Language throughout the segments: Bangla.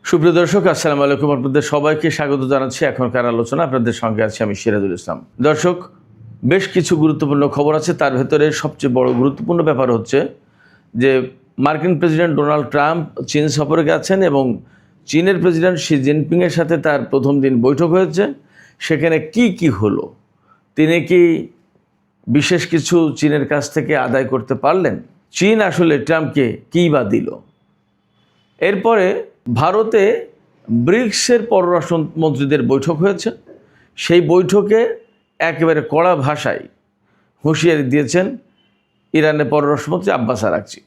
সুপ্রিয় দর্শক, আসসালামু আলাইকুম। আপনাদের সবাইকে স্বাগত জানাচ্ছি এখনকার আলোচনা। আপনাদের সঙ্গে আছি আমি সিরাজুল ইসলাম। দর্শক, বেশ কিছু গুরুত্বপূর্ণ খবর আছে। তার ভেতরে সবচেয়ে বড় গুরুত্বপূর্ণ ব্যাপার হচ্ছে যে মার্কিন প্রেসিডেন্ট ডোনাল্ড ট্রাম্প চীন সফরে গেছেন এবং চীনের প্রেসিডেন্ট শি জিনপিংয়ের সাথে তার প্রথম দিন বৈঠক হয়েছে। সেখানে কি হলো, তিনি কি বিশেষ কিছু চীনের কাছ থেকে আদায় করতে পারলেন? চীন আসলে ট্রাম্পকে কী বা দিল? এরপরে ভারতে ব্রিক্সের পররাষ্ট্রমন্ত্রীদের বৈঠক হয়েছে। সেই বৈঠকে একেবারে কড়া ভাষায় হুঁশিয়ারি দিয়েছেন ইরানের পররাষ্ট্রমন্ত্রী আব্বাস আরাকচি।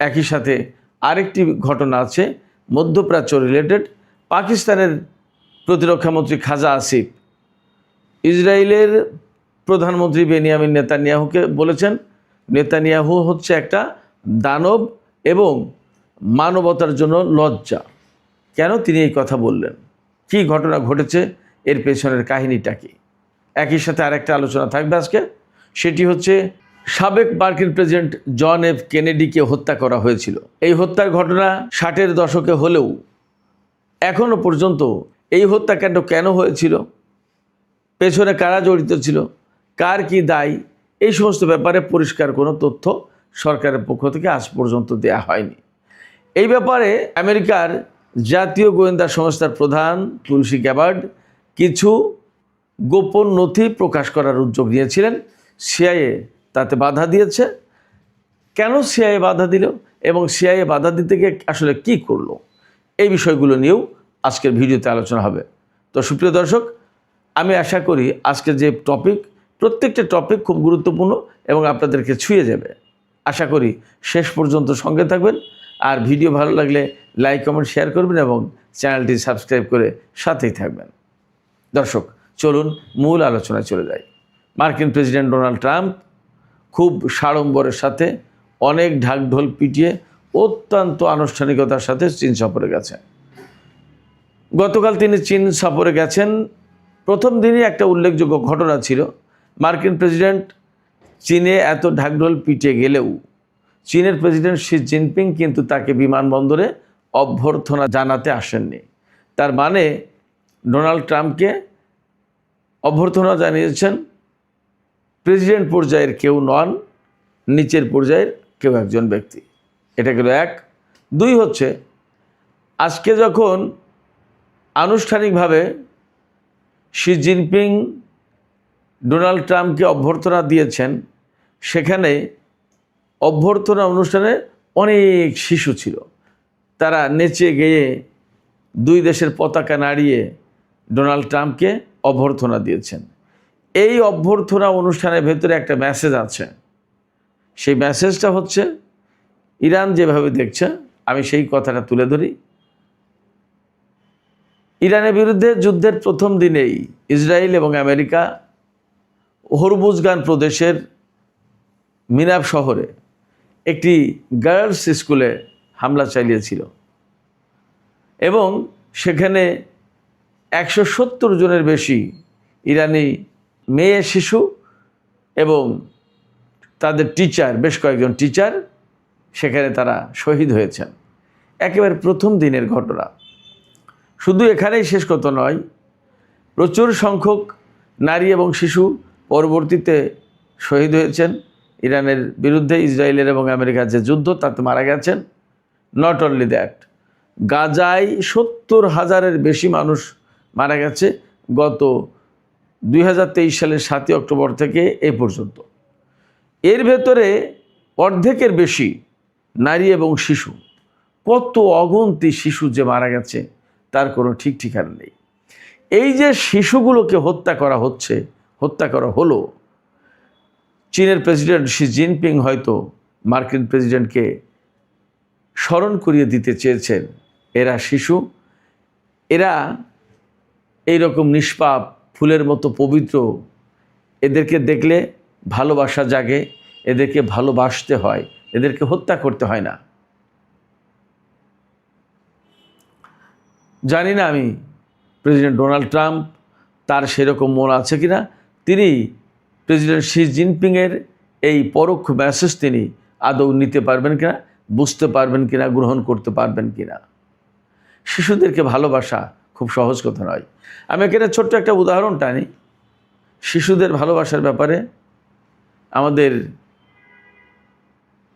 একই সাথে আরেকটি ঘটনা আছে মধ্যপ্রাচ্য রিলেটেড। পাকিস্তানের প্রতিরক্ষামন্ত্রী খাজা আসিফ ইসরায়েলের প্রধানমন্ত্রী বেনিয়ামিন নেতানিয়াহুকে বলেছেন নেতানিয়াহু হচ্ছে একটা দানব এবং মানবতার জন্য লজ্জা। কেন তিনি এই কথা বললেন, কি ঘটনা ঘটেছে, এর পেছনের কাহিনীটা কি? একই সাথে আরেকটা আলোচনা থাকবে আজকে, সেটি হচ্ছে সাবেক মার্কিন প্রেসিডেন্ট জন এফ কেনেডিকে হত্যা করা হয়েছিল। এই হত্যার ঘটনা 60-এর দশকে হলেও এখনও পর্যন্ত এই হত্যাকাণ্ড কেন হয়েছিল, পেছনে কারা জড়িত ছিল, কার কি দায়, এই সমস্ত ব্যাপারে পরিষ্কার কোনো তথ্য সরকারের পক্ষ থেকে আজ পর্যন্ত দেয়া হয়নি। এই ব্যাপারে আমেরিকার জাতীয় গোয়েন্দা সংস্থার প্রধান তুলসী গ্যাবার্ড কিছু গোপন নথি প্রকাশ করার উদ্যোগ নিয়েছিলেন। সিআইএ তাতে বাধা দিয়েছে। কেন সিআইএ বাধা দিল এবং সিআইএ বাধা দিতে গিয়ে আসলে কী করলো, এই বিষয়গুলো নিয়েও আজকের ভিডিওতে আলোচনা হবে। তো সুপ্রিয় দর্শক, আমি আশা করি আজকের যে প্রত্যেকটা টপিক খুব গুরুত্বপূর্ণ এবং আপনাদেরকে ছুঁয়ে যাবে। আশা করি শেষ পর্যন্ত সঙ্গে থাকবেন। আর ভিডিও ভালো লাগলে লাইক, কমেন্ট, শেয়ার করবেন এবং চ্যানেলটি সাবস্ক্রাইব করে সাথেই থাকবেন। দর্শক, চলুন মূল আলোচনায় চলে যাই। মার্কিন প্রেসিডেন্ট ডোনাল্ড ট্রাম্প খুব সাড়ম্বরের সাথে অনেক ঢাকঢোল পিটিয়ে অত্যন্ত আনুষ্ঠানিকতার সাথে চীন সফরে গেছেন। গতকাল তিনি চীন সফরে গেছেন। প্রথম দিনই একটা উল্লেখযোগ্য ঘটনা ছিল, মার্কিন প্রেসিডেন্ট চীনে এত ঢাকঢোল পিটিয়ে গেলেও চীনের প্রেসিডেন্ট শি জিনপিং কিন্তু তাকে বিমানবন্দরে অভ্যর্থনা জানাতে আসেননি। তার মানে ডোনাল্ড ট্রাম্পকে অভ্যর্থনা জানিয়েছেন প্রেসিডেন্ট পর্যায়ের কেউ নন, নিচের পর্যায়ের কেউ একজন ব্যক্তি। এটা গেল এক। দুই হচ্ছে, আজকে যখন আনুষ্ঠানিকভাবে শি জিনপিং ডোনাল্ড ট্রাম্পকে অভ্যর্থনা দিয়েছেন, সেখানে অভ্যর্থনা অনুষ্ঠানে অনেক শিশু ছিল। তারা নেচে গেয়ে দুই দেশের পতাকা নাড়িয়ে ডোনাল্ড ট্রাম্পকে অভ্যর্থনা দিয়েছেন। এই অভ্যর্থনা অনুষ্ঠানের ভেতরে একটা মেসেজ আছে। সেই মেসেজটা হচ্ছে ইরান যেভাবে দেখছে, আমি সেই কথাটা তুলে ধরি। ইরানের বিরুদ্ধে যুদ্ধের প্রথম দিনেই ইসরায়েল এবং আমেরিকা হরমুজগান প্রদেশের মিনাব শহরে একটি গার্লস স্কুলে হামলা চালিয়েছিল এবং সেখানে 170 জনের বেশি ইরানি মেয়ে শিশু এবং তাদের টিচার, বেশ কয়েকজন টিচার সেখানে তারা শহীদ হয়েছেন। একেবারে প্রথম দিনের ঘটনা। শুধু এখানেই শেষ কথা নয়, প্রচুর সংখ্যক নারী এবং শিশু পরবর্তীতে শহীদ হয়েছেন। ইরানের বিরুদ্ধে ইসরায়েলের এবং আমেরিকার যে যুদ্ধ, তাতে মারা গেছেন। নট অনলি দ্যাট, গাজায় 70,000-এর বেশি মানুষ মারা গেছে গত 2023 সালের 7 অক্টোবর থেকে এ পর্যন্ত। এর ভেতরে অর্ধেকের বেশি নারী এবং শিশু। কত অগন্তি শিশু যে মারা গেছে তার কোনো ঠিক ঠিকানা নেই। এই যে শিশুগুলোকে হত্যা করা হলো, চীনের প্রেসিডেন্ট শি জিনপিং হয়তো মার্কিন প্রেসিডেন্টকে স্মরণ করিয়ে দিতে চেয়েছেন, এরা শিশু, এরা এইরকম নিষ্পাপ ফুলের মতো পবিত্র, এদেরকে দেখলে ভালোবাসা জাগে, এদেরকে ভালোবাসতে হয়, এদেরকে হত্যা করতে হয় না। জানি না আমি প্রেসিডেন্ট ডোনাল্ড ট্রাম্প তার সেরকম মন আছে কিনা, তিনি প্রেসিডেন্ট শি জিনপিংয়ের এই পরোক্ষ মেসেজ তিনি আদৌ নিতে পারবেন কিনা, বুঝতে পারবেন কিনা, গ্রহণ করতে পারবেন কিনা। শিশুদেরকে ভালোবাসা খুব সহজ কথা নয়। আমি এখানে ছোট্ট একটা উদাহরণ টানি শিশুদের ভালোবাসার ব্যাপারে। আমাদের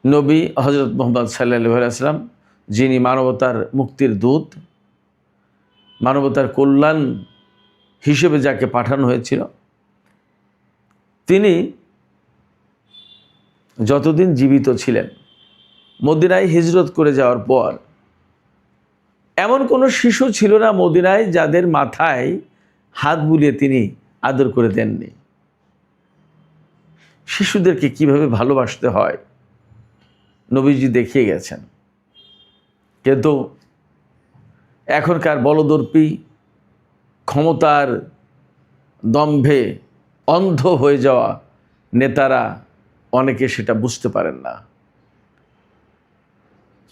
নবী হজরত মুহাম্মদ সাল্লাল্লাহু আলাইহি ওয়াসাল্লাম, যিনি মানবতার মুক্তির দূত, মানবতার কল্যাণ হিসেবে যাকে পাঠানো হয়েছিল, তিনি যতদিন জীবিত ছিলেন, মদিনায় হিজরত করে যাওয়ার পর এমন কোনো শিশু ছিল না মদিনায় যাদের মাথায় হাত বুলিয়ে তিনি আদর করে দেননি। শিশুদেরকে কিভাবে ভালোবাসতে হয় নবীজি দেখিয়ে গেছেন। কিন্তু এখনকার বলদর্পী, ক্ষমতার দম্ভে অন্ধ হয়ে যাওয়া নেতারা অনেকে সেটা বুঝতে পারেন না।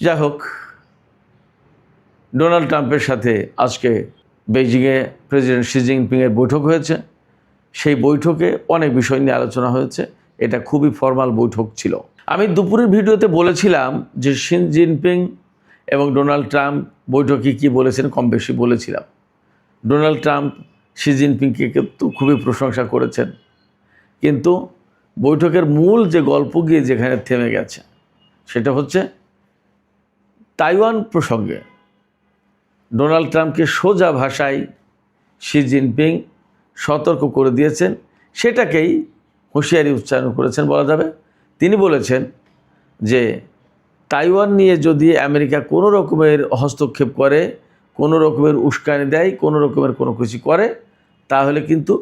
যাই হোক, ডোনাল্ড ট্রাম্পের সাথে আজকে বেইজিংয়ে প্রেসিডেন্ট শি জিনপিংয়ের বৈঠক হয়েছে। সেই বৈঠকে অনেক বিষয় নিয়ে আলোচনা হয়েছে। এটা খুবই ফর্মাল বৈঠক ছিল। আমি দুপুরের ভিডিওতে বলেছিলাম যে শি জিনপিং এবং ডোনাল্ড ট্রাম্প বৈঠকে কী বলেছেন কম বেশি বলেছিলাম। ডোনাল্ড ট্রাম্প শি জিনপিংকে কিন্তু খুবই প্রশংসা করেছেন, কিন্তু বৈঠকের মূল যে গল্প গিয়ে যেখানে থেমে গেছে সেটা হচ্ছে তাইওয়ান প্রসঙ্গে। ডোনাল্ড ট্রাম্পকে সোজা ভাষায় শি জিনপিং সতর্ক করে দিয়েছেন, সেটাকেই হুঁশিয়ারি উচ্চারণ করেছেন বলা যাবে। তিনি বলেছেন যে তাইওয়ান নিয়ে যদি আমেরিকা কোনো রকমের হস্তক্ষেপ করে, কোনো রকমের উস্কানি দেয়, কোনো রকমের কোনো কিছু করে, তাহলে কিন্তু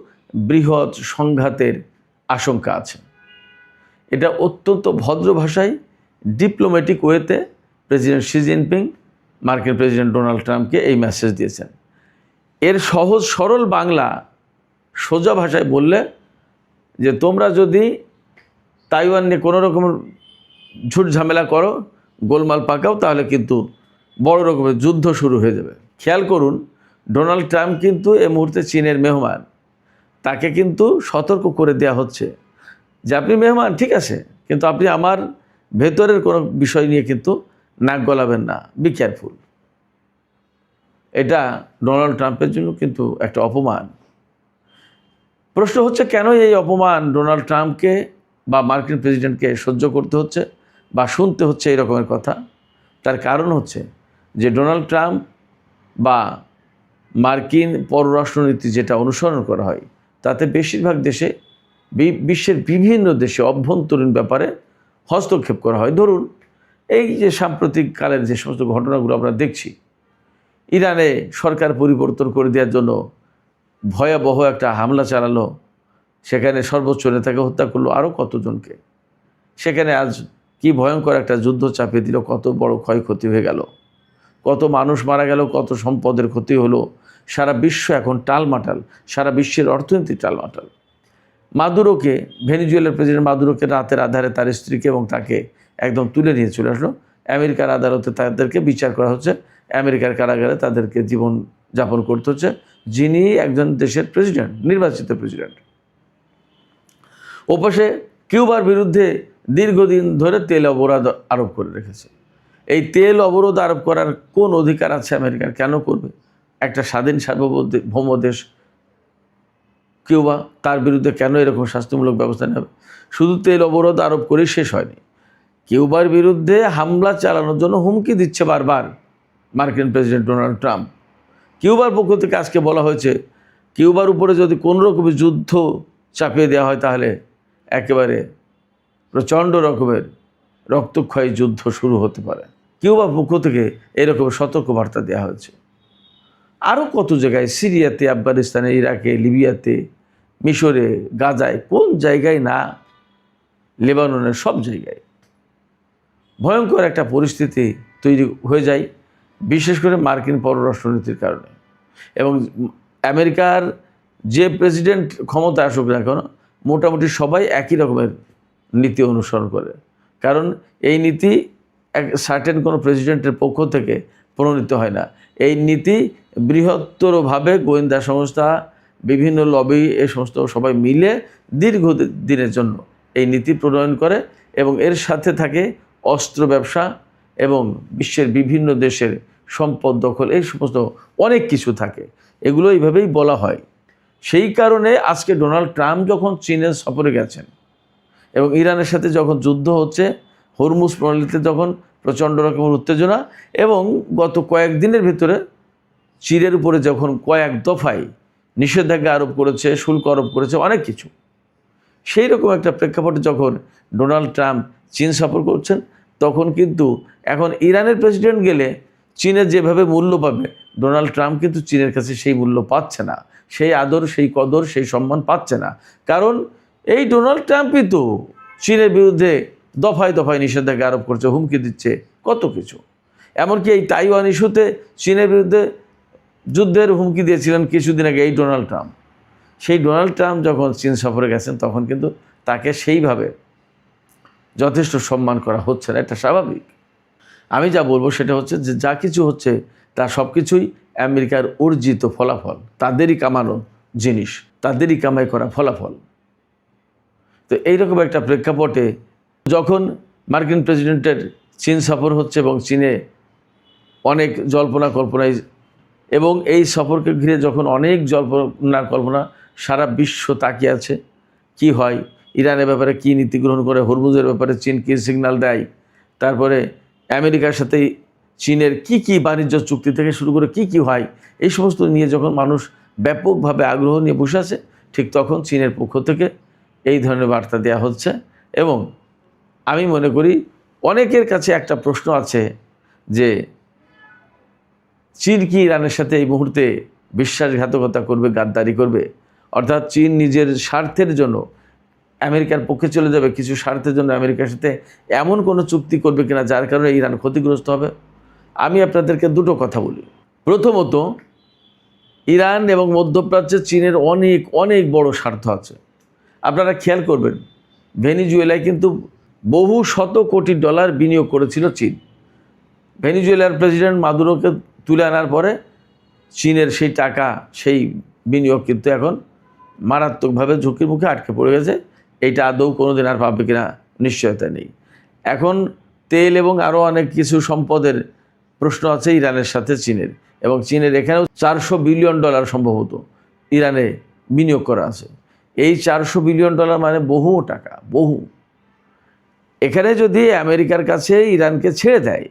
বৃহৎ সংঘাতের আশঙ্কা আছে। এটা অত্যন্ত ভদ্র ভাষায় ডিপ্লোম্যাটিক ওয়েতে প্রেসিডেন্ট শি জিনপিং মার্কিন প্রেসিডেন্ট ডোনাল্ড ট্রাম্পকে এই মেসেজ দিয়েছেন। এর সহজ সরল বাংলা সোজা ভাষায় বললে যে তোমরা যদি তাইওয়ান নিয়ে কোনো রকম ঝুট ঝামেলা করো, গোলমাল পাকাও, তাহলে কিন্তু বড় রকমের যুদ্ধ শুরু হয়ে যাবে। খেয়াল করুন, ডোনাল্ড ট্রাম্প কিন্তু এই মুহূর্তে চীনের মেহমান। তাকে কিন্তু সতর্ক করে দেওয়া হচ্ছে যে আপনি মেহমান ঠিক আছে, কিন্তু আপনি আমার ভেতরের কোনো বিষয় নিয়ে কিন্তু নাক গলাবেন না, বি কেয়ারফুল। এটা ডোনাল্ড ট্রাম্পের জন্য কিন্তু একটা অপমান। প্রশ্ন হচ্ছে কেন এই অপমান ডোনাল্ড ট্রাম্পকে বা মার্কিন প্রেসিডেন্টকে সহ্য করতে হচ্ছে বা শুনতে হচ্ছে এই রকমের কথা। তার কারণ হচ্ছে যে ডোনাল্ড ট্রাম্প বা মার্কিন পররাষ্ট্রনীতি যেটা অনুসরণ করা হয় তাতে বেশিরভাগ দেশে, বিশ্বের বিভিন্ন দেশে অভ্যন্তরীণ ব্যাপারে হস্তক্ষেপ করা হয়। ধরুন এই যে সাম্প্রতিক কালের যে সমস্ত ঘটনাগুলো আমরা দেখছি, ইরানে সরকার পরিবর্তন করে দেওয়ার জন্য ভয়াবহ একটা হামলা চালালো, সেখানে সর্বোচ্চ নেতাকে হত্যা করলো, আরও কতজনকে। সেখানে আজ কি ভয়ঙ্কর একটা যুদ্ধ চাপিয়ে দিল, কত বড় ক্ষয়ক্ষতি হয়ে গেল, কত মানুষ মারা গেল, কত সম্পদের ক্ষতি হলো। সারা বিশ্ব এখন টালমাটাল, সারা বিশ্বের অর্থনীতি টালমাটাল। মাদুরোকে, ভেনিজুয়েলার প্রেসিডেন্ট মাদুরোকে রাতের আধারে তার স্ত্রীকে এবং তাকে একদম তুলে নিয়ে চলে আসলো। আমেরিকার আদালতে তাদেরকে বিচার করা হচ্ছে, আমেরিকার কারাগারে তাদেরকে জীবন যাপন করতে হচ্ছে, যিনি একজন দেশের প্রেসিডেন্ট, নির্বাচিত প্রেসিডেন্ট। ওপাশে কিউবার বিরুদ্ধে দীর্ঘদিন ধরে তেল অবরোধ আরোপ করে রেখেছে। এই তেল অবরোধ আরোপ করার কোন অধিকার আছে আমেরিকার? কেন করবে? একটা স্বাধীন সার্বভৌম দেশ কিউবা, তার বিরুদ্ধে কেন এরকম শাস্তিমূলক ব্যবস্থা নেবে? শুধু তেল অবরোধ আরোপ করেই শেষ হয়নি, কিউবার বিরুদ্ধে হামলা চালানোর জন্য হুমকি দিচ্ছে বারবার মার্কিন প্রেসিডেন্ট ডোনাল্ড ট্রাম্প। কিউবার পক্ষ থেকে আজকে বলা হয়েছে কিউবার উপরে যদি কোনো রকমের যুদ্ধ চাপিয়ে দেওয়া হয় তাহলে একেবারে প্রচণ্ড রকমের রক্তক্ষয়ী যুদ্ধ শুরু হতে পারে। কিউবার পক্ষ থেকে এরকম সতর্কবার্তা দেওয়া হয়েছে। আরও কত জায়গায়, সিরিয়াতে, আফগানিস্তানে, ইরাকে, লিবিয়াতে, মিশরে, গাজায়, কোন জায়গায় না, লেবাননের সব জায়গায় ভয়ঙ্কর একটা পরিস্থিতি তৈরি হয়ে যায়, বিশেষ করে মার্কিন পররাষ্ট্রনীতির কারণে। এবং আমেরিকার যে প্রেসিডেন্ট ক্ষমতায় আসুক না কেন, মোটামুটি সবাই একই রকমের নীতি অনুসরণ করে। কারণ এই নীতি এক সার্টেন কোনো প্রেসিডেন্টের পক্ষ থেকে প্রণীত হয় না। এই নীতি বৃহত্তরভাবে গোয়েন্দা সংস্থা, বিভিন্ন লবি, এই সমস্ত সবাই মিলে দীর্ঘ দিনের জন্য এই নীতি প্রণয়ন করে এবং এর সাথে থাকে অস্ত্র ব্যবসা এবং বিশ্বের বিভিন্ন দেশের সম্পদ দখল, এই সমস্ত অনেক কিছু থাকে, এগুলো এইভাবেই বলা হয়। সেই কারণে আজকে ডোনাল্ড ট্রাম্প যখন চীনের সফরে গেছেন এবং ইরানের সাথে যখন যুদ্ধ হচ্ছে, হরমুজ প্রণালীতে যখন প্রচণ্ড রকমের উত্তেজনা, এবং গত কয়েকদিনের ভিতরে চীনের উপরে যখন কয়েক দফায় নিষেধাজ্ঞা আরোপ করেছে, শুল্ক আরোপ করেছে, অনেক কিছু, সেই রকম একটা প্রেক্ষাপটে যখন ডোনাল্ড ট্রাম্প চীন সফর করছেন, তখন কিন্তু এখন ইরানের প্রেসিডেন্ট গেলে চীনের যেভাবে মূল্য পাবে, ডোনাল্ড ট্রাম্প কিন্তু চীনের কাছে সেই মূল্য পাচ্ছে না, সেই আদর, সেই কদর, সেই সম্মান পাচ্ছে না। কারণ এই ডোনাল্ড ট্রাম্পই তো চীনের বিরুদ্ধে দফায় দফায় নিষেধাজ্ঞা আরোপ করছে, হুমকি দিচ্ছে, কত কিছু। এমনকি এই তাইওয়ান ইস্যুতে চীনের বিরুদ্ধে যুদ্ধের হুমকি দিয়েছিলেন কিছুদিন আগে এই ডোনাল্ড ট্রাম্প। সেই ডোনাল্ড ট্রাম্প যখন চীন সফরে গেছেন, তখন কিন্তু তাকে সেইভাবে যথেষ্ট সম্মান করা হচ্ছে না, এটা স্বাভাবিক। আমি যা বলবো সেটা হচ্ছে যে যা কিছু হচ্ছে তা সব কিছুই আমেরিকার অর্জিত ফলাফল, তাদেরই কামানো জিনিস, তাদেরই কামাই করা ফলাফল। তো এইরকম একটা প্রেক্ষাপটে যখন মার্কিন প্রেসিডেন্টের চীন সফর হচ্ছে এবং চীনে অনেক জল্পনা কল্পনায়, এবং এই সফরকে ঘিরে যখন অনেক জল্পনা কল্পনা, সারা বিশ্ব তাকিয়ে আছে কি হয়, ইরানের ব্যাপারে কী নীতি গ্রহণ করে, হরমুজের ব্যাপারে চীন কী সিগন্যাল দেয়, তারপরে আমেরিকার সাথে চীনের কি কি বাণিজ্য চুক্তি থেকে শুরু করে কি কি হয়, এই সমস্ত নিয়ে যখন মানুষ ব্যাপকভাবে আগ্রহ নিয়ে বসে আছে, ঠিক তখন চীনের পক্ষ থেকে এই ধরনের বার্তা দেওয়া হচ্ছে। এবং আমি মনে করি অনেকের কাছে একটা প্রশ্ন আছে যে চীন কি ইরানের সাথে এই মুহূর্তে বিশ্বাসঘাতকতা করবে, গাদ্দারি করবে, অর্থাৎ চীন নিজের স্বার্থের জন্য আমেরিকার পক্ষে চলে যাবে, কিছু স্বার্থের জন্য আমেরিকার সাথে এমন কোনো চুক্তি করবে কিনা যার কারণে ইরান ক্ষতিগ্রস্ত হবে। আমি আপনাদেরকে দুটো কথা বলি। প্রথমত, ইরান এবং মধ্যপ্রাচ্যে চীনের অনেক অনেক বড় স্বার্থ আছে। আপনারা খেয়াল করবেন, ভেনিজুয়েলায় কিন্তু বহু শত কোটি ডলার বিনিয়োগ করেছিল চীন। ভেনিজুয়েলার প্রেসিডেন্ট মাদুরোকে তুলে আনার পরে চীনের সেই টাকা, সেই বিনিয়োগ কিন্তু এখন মারাত্মকভাবে ঝুঁকির মুখে আটকে পড়ে গেছে। এইটা আদৌ কোনো দিন আর পাবে কিনা নিশ্চয়তা নেই। এখন তেল এবং আরও অনেক কিছু সম্পদের প্রশ্ন আছে ইরানের সাথে চীনের, এবং চীনের এখানেও $400 বিলিয়ন সম্ভবত ইরানে বিনিয়োগ করা আছে। এই $400 বিলিয়ন মানে বহু টাকা, বহু। এখানে যদি আমেরিকার কাছে ইরানকে ছেড়ে দেয়,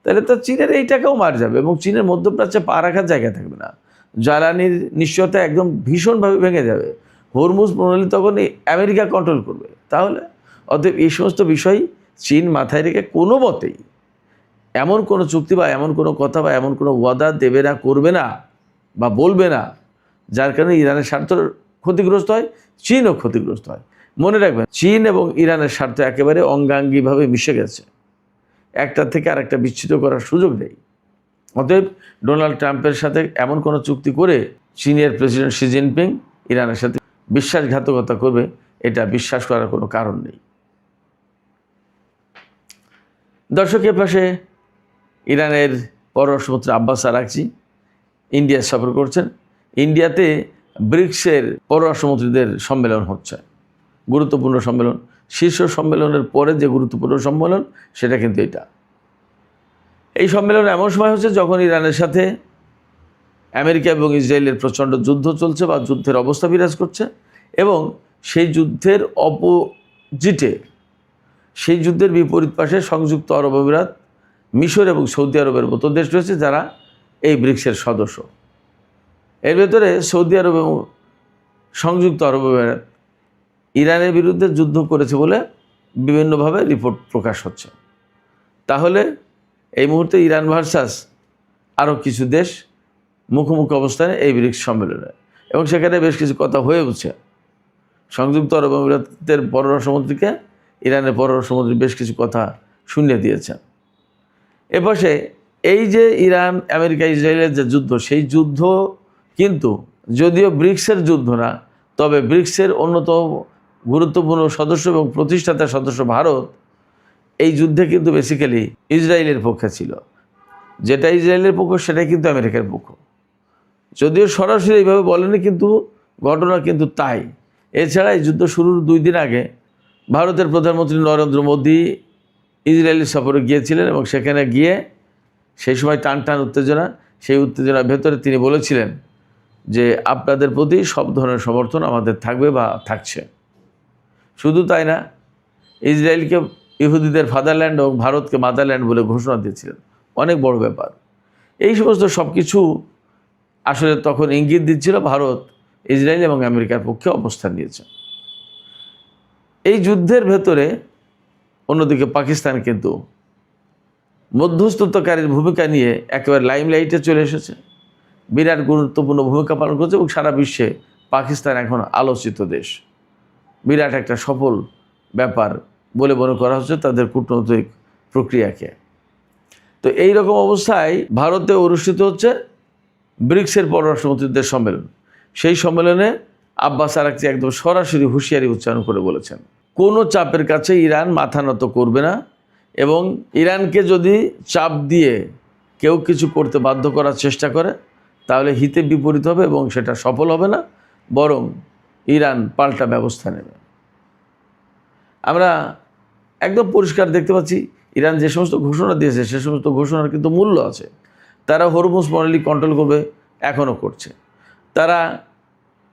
তাহলে তো চীনের এই টাকাও মার যাবে এবং চীনের মধ্যপ্রাচ্যে পা রাখার জায়গা থাকবে না। জ্বালানির নিশ্চয়তা একদম ভীষণভাবে ভেঙে যাবে। হরমুজ প্রণালী তখন আমেরিকা কন্ট্রোল করবে। তাহলে অতএব এই সমস্ত বিষয় চীন মাথায় রেখে কোনো মতেই এমন কোনো চুক্তি বা এমন কোনো কথা বা এমন কোনো ওয়াদা দেবে না, করবে না বা বলবে না যার কারণে ইরানের স্বার্থ ক্ষতিগ্রস্ত হয়, চীনও ক্ষতিগ্রস্ত হয়। মনে রাখবেন, চীন এবং ইরানের স্বার্থ একেবারে অঙ্গাঙ্গিভাবে মিশে গেছে, একটা থেকে আরেকটা বিচ্ছিন্ন করার সুযোগ নেই। অতএব ডোনাল্ড ট্রাম্পের সাথে এমন কোনো চুক্তি করে চীনের প্রেসিডেন্ট শি জিনপিং ইরানের সাথে বিশ্বাসঘাতকতা করবে, এটা বিশ্বাস করার কোনো কারণ নেই। দর্শকের পাশে ইরানের পররাষ্ট্রমন্ত্রী আব্বাস আরাকচি ইন্ডিয়া সফর করছেন। ইন্ডিয়াতে ব্রিক্সের পররাষ্ট্রমন্ত্রীদের সম্মেলন হচ্ছে, গুরুত্বপূর্ণ সম্মেলন। শীর্ষ সম্মেলনের পরে যে গুরুত্বপূর্ণ সম্মেলন সেটা কিন্তু এটা। এই সম্মেলন এমন সময় হচ্ছে যখন ইরানের সাথে আমেরিকা এবং ইসরায়েলের প্রচণ্ড যুদ্ধ চলছে বা যুদ্ধের অবস্থা বিরাজ করছে, এবং সেই যুদ্ধের অপোজিটে, সেই যুদ্ধের বিপরীত পাশে সংযুক্ত আরব আমিরাত, মিশর এবং সৌদি আরবের মতো দেশ রয়েছে যারা এই ব্রিক্সের সদস্য। এর ভেতরে সৌদি আরব এবং সংযুক্ত আরব আমিরাত ইরানের বিরুদ্ধে যুদ্ধ করেছে বলে বিভিন্নভাবে রিপোর্ট প্রকাশ হচ্ছে। তাহলে এই মুহূর্তে ইরান ভার্সাস আরও কিছু দেশ মুখোমুখি অবস্থানে এই ব্রিক্স সম্মেলনে, এবং সেখানে বেশ কিছু কথা হয়ে উঠছে। সংযুক্ত আরব আমিরাতের পররাষ্ট্রমন্ত্রীকে ইরানের পররাষ্ট্রমন্ত্রী বেশ কিছু কথা শুনিয়ে দিয়েছেন। এপাশে এই যে ইরান আমেরিকা ইসরায়েলের যে যুদ্ধ, সেই যুদ্ধ কিন্তু যদিও ব্রিক্সের যুদ্ধ না, তবে ব্রিক্সের অন্যতম গুরুত্বপূর্ণ সদস্য এবং প্রতিষ্ঠাতা সদস্য ভারত এই যুদ্ধে কিন্তু বেসিক্যালি ইসরায়েলের পক্ষে ছিল। যেটা ইসরায়েলের পক্ষ সেটাই কিন্তু আমেরিকার পক্ষ, যদিও সরাসরি এইভাবে বলেনি, কিন্তু ঘটনা কিন্তু তাই। এছাড়া এই যুদ্ধ শুরুর 2 দিন আগে ভারতের প্রধানমন্ত্রী নরেন্দ্র মোদী ইসরায়েলি সফরে গিয়েছিলেন এবং সেখানে গিয়ে সেই সময় টান টান উত্তেজনা, সেই উত্তেজনার ভেতরে তিনি বলেছিলেন যে আপনাদের প্রতি সব ধরনের সমর্থন আমাদের থাকবে বা থাকছে। শুধু তাই না, ইসরায়েলকে ইহুদিদের ফাদারল্যান্ড এবং ভারতকে মাদারল্যান্ড বলে ঘোষণা দিয়েছিলেন। অনেক বড় ব্যাপার। এই সমস্ত সব কিছু আসলে তখন ইঙ্গিত দিচ্ছিল ভারত ইসরায়েল এবং আমেরিকার পক্ষে অবস্থান নিয়েছে। এই যুদ্ধের ভেতরে অন্যদিকে পাকিস্তান কিন্তু মধ্যস্থতাকারীর ভূমিকা নিয়ে একেবারে লাইমলাইটে চলে এসেছে, বিরাট গুরুত্বপূর্ণ ভূমিকা পালন করছে এবং সারা বিশ্বে পাকিস্তান এখন আলোচিত দেশ। বিরাট একটা সফল ব্যাপার বলে মনে করা হচ্ছে তাদের কূটনৈতিক প্রক্রিয়াকে। তো এই রকম অবস্থায় ভারতে অনুষ্ঠিত হচ্ছে ব্রিক্সের পররাষ্ট্রমন্ত্রীদের সম্মেলন। সেই সম্মেলনে আব্বাস আরাকচি একদম সরাসরি হুঁশিয়ারি উচ্চারণ করে বলেছেন, কোনো চাপের কাছে ইরান মাথা নত করবে না, এবং ইরানকে যদি চাপ দিয়ে কেউ কিছু করতে বাধ্য করার চেষ্টা করে তাহলে হিতে বিপরীত হবে এবং সেটা সফল হবে না, বরং ইরান পাল্টা ব্যবস্থা নেবে। আমরা একদম পরিষ্কার দেখতে পাচ্ছি ইরান যে সমস্ত ঘোষণা দিয়েছে সে সমস্ত ঘোষণার কিন্তু মূল্য আছে। তারা হরমুজ প্রণালী কন্ট্রোল করবে, এখনও করছে। তারা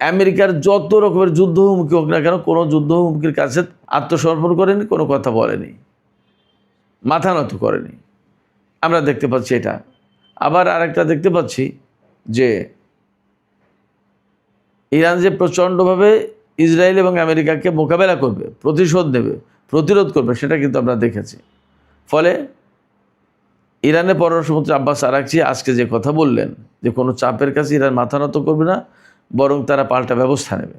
আমেরিকার যত রকমের যুদ্ধ হুমকি হোক না কেন কোনো যুদ্ধ হুমকির কাছে আত্মসমর্পণ করেনি, কোনো কথা বলেনি, মাথা নত করেনি। আমরা দেখতে পাচ্ছি এটা। আবার আরেকটা দেখতে পাচ্ছি যে ইরান যে প্রচণ্ডভাবে ইসরায়েল এবং আমেরিকাকে মোকাবেলা করবে, প্রতিশোধ নেবে, প্রতিরোধ করবে, সেটা কিন্তু আমরা দেখেছি। ফলে ইরানের পররাষ্ট্রমন্ত্রী আব্বাস আরাকচি আজকে যে কথা বললেন যে কোনো চাপের কাছে ইরান মাথা নত করবে না, বরং তারা পাল্টা ব্যবস্থা নেবে,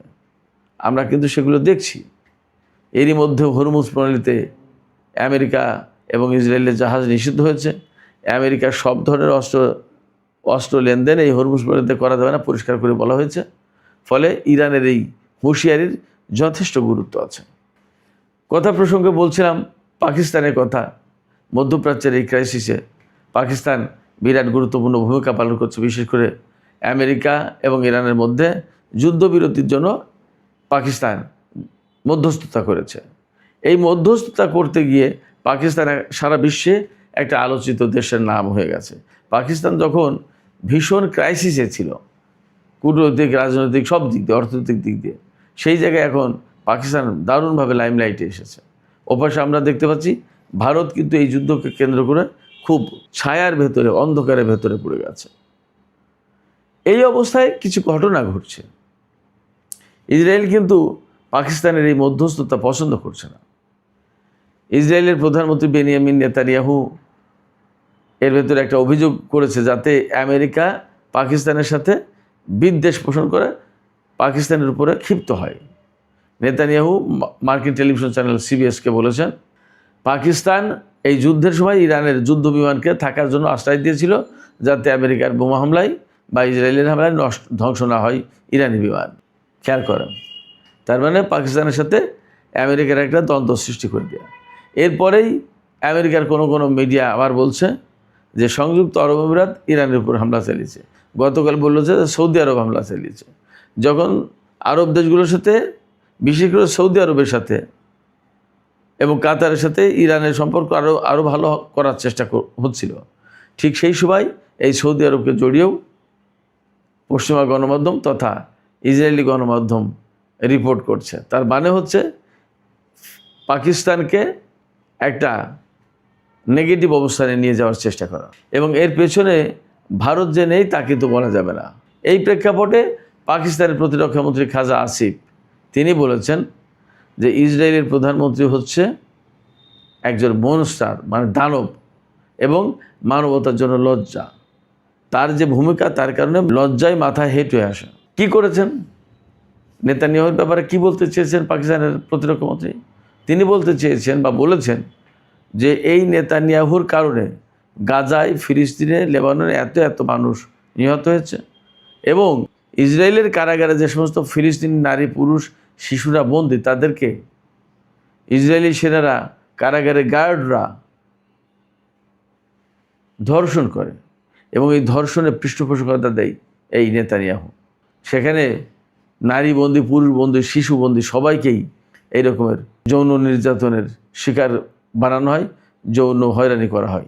আমরা কিন্তু সেগুলো দেখছি। এরই মধ্যে হরমুজ প্রণালীতে আমেরিকা এবং ইসরায়েলের জাহাজ নিষিদ্ধ হয়েছে। আমেরিকার সব ধরনের অস্ত্র লেনদেন এই হরমুজ প্রণালীতে করা যাবে না, পরিষ্কার করে বলা হয়েছে। ফলে ইরানের এই হুঁশিয়ারির যথেষ্ট গুরুত্ব আছে। কথা প্রসঙ্গে বলছিলাম পাকিস্তানের কথা। মধ্যপ্রাচ্যের এই ক্রাইসিসে পাকিস্তান বিরাট গুরুত্বপূর্ণ ভূমিকা পালন করছে। বিশেষ করে আমেরিকা এবং ইরানের মধ্যে যুদ্ধবিরতির জন্য পাকিস্তান মধ্যস্থতা করেছে। এই মধ্যস্থতা করতে গিয়ে পাকিস্তান সারা বিশ্বে একটা আলোচিত দেশের নাম হয়ে গেছে। পাকিস্তান যখন ভীষণ ক্রাইসিসে ছিল, কূটনৈতিক, রাজনৈতিক, সব দিক দিয়ে, অর্থনৈতিক দিক দিয়ে, সেই জায়গায় এখন পাকিস্তান দারুণভাবে লাইমলাইটে এসেছে। ওপাশে আমরা দেখতে পাচ্ছি ভারত কিন্তু এই যুদ্ধকে কেন্দ্র করে খুব ছায়ার ভেতরে, অন্ধকারের ভেতরে পড়ে গেছে। এই অবস্থায় কিছু ঘটনা ঘটছে। ইসরায়েল কিন্তু পাকিস্তানের এই মধ্যস্থতা পছন্দ করছে না। ইসরায়েলের প্রধানমন্ত্রী বেনিয়ামিন নেতানিয়াহু এর ভেতরে একটা অভিযোগ করেছে যাতে আমেরিকা পাকিস্তানের সাথে বিদ্বেষ পোষণ করে পাকিস্তানের উপরে ক্ষিপ্ত হয়। নেতানিয়াহু মার্কিন টেলিভিশন চ্যানেল সিবিএসকে বলেছেন, পাকিস্তান এই যুদ্ধের সময় ইরানের যুদ্ধ বিমানকে থাকার জন্য আশ্রয় দিয়েছিল যাতে আমেরিকার বোমা হামলায় বা ইসরায়েলের হামলায় ধ্বংস না হয় ইরানি বিমান। খেয়াল করেন, তার মানে পাকিস্তানের সাথে আমেরিকার একটা দ্বন্দ্ব সৃষ্টি করে দেওয়া। এরপরেই আমেরিকার কোনো মিডিয়া আবার বলছে যে সংযুক্ত আরব আমিরাত ইরানের উপর হামলা চালিয়েছে। গতকাল বলল যে সৌদি আরব হামলা চালিয়েছে। যখন আরব দেশগুলোর সাথে, বিশেষ করে সৌদি আরবের সাথে এবং কাতারের সাথে ইরানের সম্পর্ক আরও ভালো করার চেষ্টা হচ্ছিল, ঠিক সেই সময় এই সৌদি আরবকে জড়িয়েও পশ্চিমা গণমাধ্যম তথা ইসরায়েলি গণমাধ্যম রিপোর্ট করছে। তার মানে হচ্ছে পাকিস্তানকে একটা নেগেটিভ অবস্থানে নিয়ে যাওয়ার চেষ্টা করা, এবং এর পেছনে ভারত যে নেই তা কিন্তু বলা যাবে না। এই প্রেক্ষাপটে পাকিস্তানের প্রতিরক্ষামন্ত্রী খাজা আসিফ তিনি বলেছেন যে ইসরায়েলের প্রধানমন্ত্রী হচ্ছে একজন মনস্টার, মানে দানব, এবং মানবতার জন্য লজ্জা। তার যে ভূমিকা, তার কারণে লজ্জায় মাথায় হেঁট হয়ে আসে। কি করেছেন নেতানিয়াহুর ব্যাপারে? কি বলতে চেয়েছেন পাকিস্তানের প্রতিরক্ষামন্ত্রী? তিনি বলতে চেয়েছেন বা বলেছেন যে এই নেতানিয়াহুর কারণে গাজায়, ফিলিস্তিনে, লেবাননে এত মানুষ নিহত হয়েছে, এবং ইসরায়েলের কারাগারে যে সমস্ত ফিলিস্তিনি নারী, পুরুষ, শিশুরা বন্দী, তাদেরকে ইসরায়েলি সেনারা, কারাগারে গার্ডরা ধর্ষণ করে, এবং এই ধর্ষণে পৃষ্ঠপোষকতা দেয় এই নেতানিয়াহু। সেখানে নারী বন্দী, পুরুষ বন্দী, শিশু বন্দী সবাইকেই এই রকমের যৌন নির্যাতনের শিকার বানানো হয়, যৌন হয়রানি করা হয়।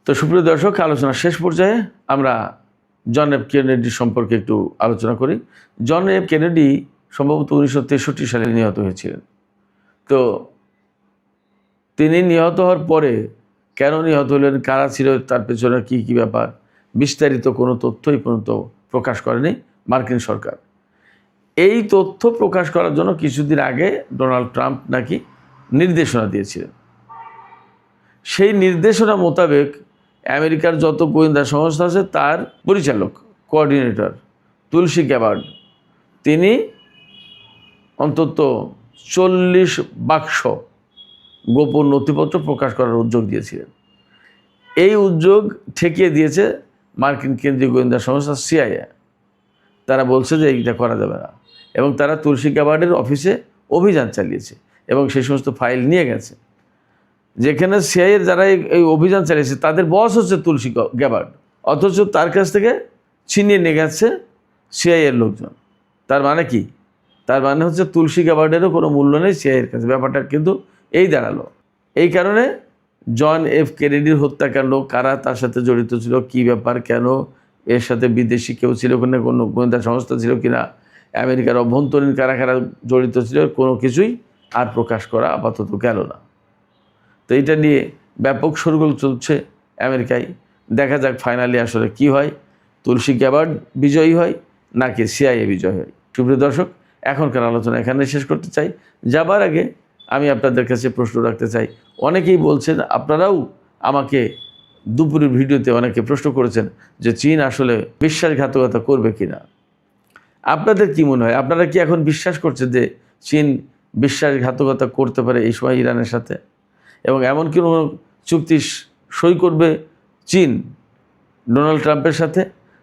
তো সুপ্রিয় দর্শক, আলোচনার শেষ পর্যায়ে আমরা জন এফ কেনেডি সম্পর্কে একটু আলোচনা করি। জন এফ কেনেডি সম্ভবত 1963 সালে নিহত হয়েছিলেন। তো তিনি নিহত হওয়ার পরে কেন নিহত হলেন, কারা ছিল তার পেছনে কী কী ব্যাপার, বিস্তারিত কোনো তথ্যই পর্যন্ত প্রকাশ করেনি মার্কিন সরকার। এই তথ্য প্রকাশ করার জন্য কিছুদিন আগে ডোনাল্ড ট্রাম্প নাকি নির্দেশনা দিয়েছিলেন। সেই নির্দেশনা মোতাবেক আমেরিকার যত গোয়েন্দা সংস্থা আছে তার পরিচালক, কোঅর্ডিনেটর তুলসী গ্যাবার্ড, তিনি অন্তত 40 বাক্স গোপন নথিপত্র প্রকাশ করার উদ্যোগ দিয়েছিলেন। এই উদ্যোগ ঠেকিয়ে দিয়েছে মার্কিন কেন্দ্রীয় গোয়েন্দা সংস্থা সিআইএ। তারা বলছে যে এইটা করা যাবে না, এবং তারা তুলসী গ্যাবার্ডের অফিসে অভিযান চালিয়েছে এবং সেই সমস্ত ফাইল নিয়ে গেছে। যেখানে সিআইএর যারা এই অভিযান চালিয়েছে তাদের বস হচ্ছে তুলসী গ্যাবার্ড, অথচ তার কাছ থেকে ছিনিয়ে নিয়ে গেছে সিআইএর লোকজন। তার মানে কি? তার মানে হচ্ছে তুলসী গ্যাবার্ডেরও কোনো মূল্য নেই সিআইএর কাছে। ব্যাপারটা কিন্তু এই দাঁড়ালো। এই কারণে জন এফ কেনেডির হত্যাকাণ্ড, কারা তার সাথে জড়িত ছিল, কি ব্যাপার, কেন এর সাথে বিদেশি কেউ ছিল কিনা, কোনো গোয়েন্দা সংস্থা ছিল কিনা, আমেরিকার অভ্যন্তরীণ কারা কারা জড়িত ছিল, কোনো কিছুই আর প্রকাশ করা আপাতত গেল না। তো এইটা নিয়ে ব্যাপক শোরগোল চলছে আমেরিকায়। দেখা যাক ফাইনালি আসলে কি হয়, তুলসী গ্যাবার্ড বিজয়ী হয় নাকি সিআইএ বিজয় হয়। সুপ্রিয় দর্শক, এখনকার আলোচনা এখানে শেষ করতে চাই। যাবার আগে আমি আপনাদের কাছে প্রশ্ন রাখতে চাই। অনেকেই বলছেন, আপনারাও আমাকে দুপুরের ভিডিওতে অনেকে প্রশ্ন করেছেন যে চীন আসলে বিশ্বাসঘাতকতা করবে কিনা। আপনাদের কি মনে হয়? আপনারা কি এখন বিশ্বাস করছেন যে চীন বিশ্বাসঘাতকতা করতে পারে এই সময় ইরানের সাথে, এবং এমন কোনো চুক্তি সই করবে চীন ডোনাল্ড ট্রাম্পের সাথে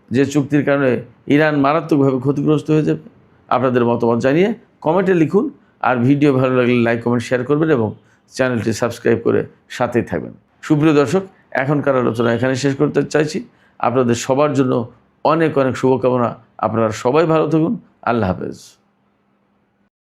যে চুক্তির কারণে ইরান মারাত্মকভাবে ক্ষতিগ্রস্ত হয়ে যাবে? আপনাদের মতামত জানিয়ে কমেন্টে লিখুন। আর ভিডিও ভালো লাগলে লাইক, কমেন্ট, শেয়ার করবেন এবং চ্যানেলটি সাবস্ক্রাইব করে সাথেই থাকবেন। সুপ্রিয় দর্শক, এখনকার আলোচনা এখানে শেষ করতে চাইছি। আপনাদের সবার জন্য অনেক অনেক শুভকামনা। আপনারা সবাই ভালো থাকুন। আল্লাহ হাফেজ।